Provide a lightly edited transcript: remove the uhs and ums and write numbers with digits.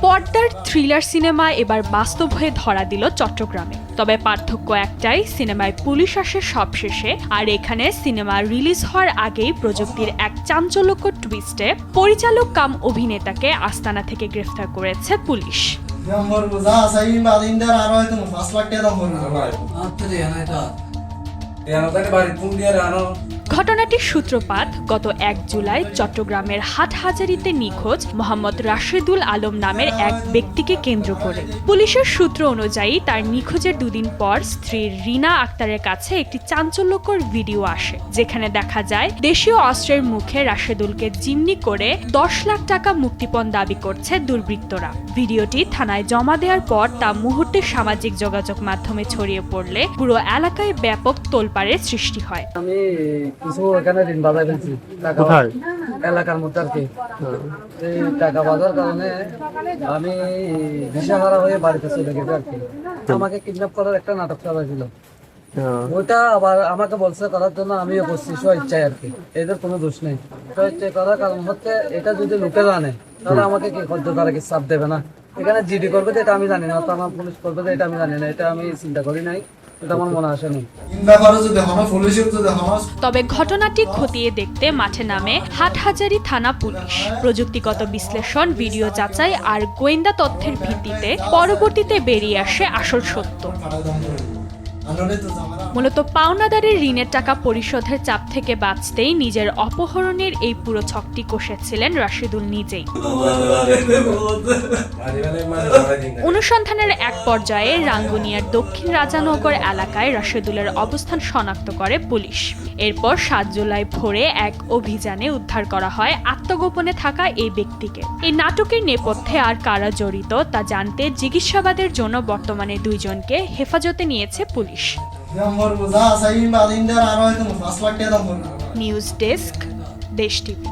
পর্দার thriller cinema এবার বাস্তব হয়ে ধরা দিল চট্টগ্রামে। তবে পার্থক্য একটাই, সিনেমায় পুলিশ আসে সবশেষে, আর এখানে সিনেমা রিলিজ হওয়ার আগেই প্রযুক্তির এক চাঞ্চল্যকর টুইস্টে পরিচালক কাম অভিনেতাকে আস্তানা থেকে গ্রেফতার করেছে পুলিশ। ঘটনাটির সূত্রপাত গত ১ জুলাই চট্টগ্রামের হাটহাজারীতে নিখোঁজ মোহাম্মদ রাশেদুল আলম নামের এক ব্যক্তিকে কেন্দ্র করে। পুলিশের সূত্র অনুযায়ী তার নিখোঁজের দুদিন পর স্ত্রী রিনা আক্তারের কাছে একটি চাঞ্চল্যকর ভিডিও আসে, যেখানে দেখা যায় দেশীয় অস্ত্রের মুখে রাশেদুলকে জিম্মি করে ১০ লাখ টাকা মুক্তিপণ দাবি করছে দুর্বৃত্তরা। ভিডিওটি থানায় জমা দেওয়ার পর তা মুহূর্তে সামাজিক যোগাযোগ মাধ্যমে ছড়িয়ে পড়লে পুরো এলাকায় ব্যাপক তোলপাড়ের সৃষ্টি হয়। কিছু এখানে ঋণ বাজায় ফেলছি এলাকার মধ্যে আর কি। এই টাকা বাজার কারণে আমি দিশাহারা হয়ে বাড়িতে চলে গেছি আর কি। আমাকে কিডন্যাপ করার একটা নাটক চালাইছিল, ওইটা আবার আমাকে বলছে করার জন্য আমিও করছি স্বেচ্ছায় আর কি। এদের কোনো দোষ নেই। স্বেচ্ছায় করার কারণ হচ্ছে এটা যদি লোকে জানে তাহলে আমাকে কি করতে পারে, কি চাপ দেবে না। এখানে জিডি করবে এটা আমি জানি না, তো আমার পুলিশ করবে এটা আমি জানি না, এটা আমি চিন্তা করি নাই, এটা আমার মনে আসেনি। তবে ঘটনাটি খতিয়ে দেখতে মাঠে নামে হাটহাজারী থানা পুলিশ। প্রযুক্তিগত বিশ্লেষণ, ভিডিও যাচাই আর গোয়েন্দা তথ্যের ভিত্তিতে পরবর্তীতে বেরিয়ে আসে আসল সত্য। মূলত পাওনাদারের ঋণের টাকা পরিশোধের চাপ থেকে বাঁচতেই নিজের অপহরণের এই পুরো ছকটি কষেছিলেন রাশেদুল নিজেই। অনুসন্ধানের এক পর্যায়ে রাঙ্গুনিয়ার দক্ষিণ রাজানগর এলাকায় রাশেদুলের অবস্থান শনাক্ত করে পুলিশ। এরপর ৭ জুলাই ভোরে এক অভিযানে উদ্ধার করা হয় আত্মগোপনে থাকা এই ব্যক্তিকে। এই নাটকের নেপথ্যে আর কারা জড়িত তা জানতে জিজ্ঞাসাবাদের জন্য বর্তমানে ২ জনকে হেফাজতে নিয়েছে পুলিশ। নিউজ ডেস্ক, দেশ টিভি।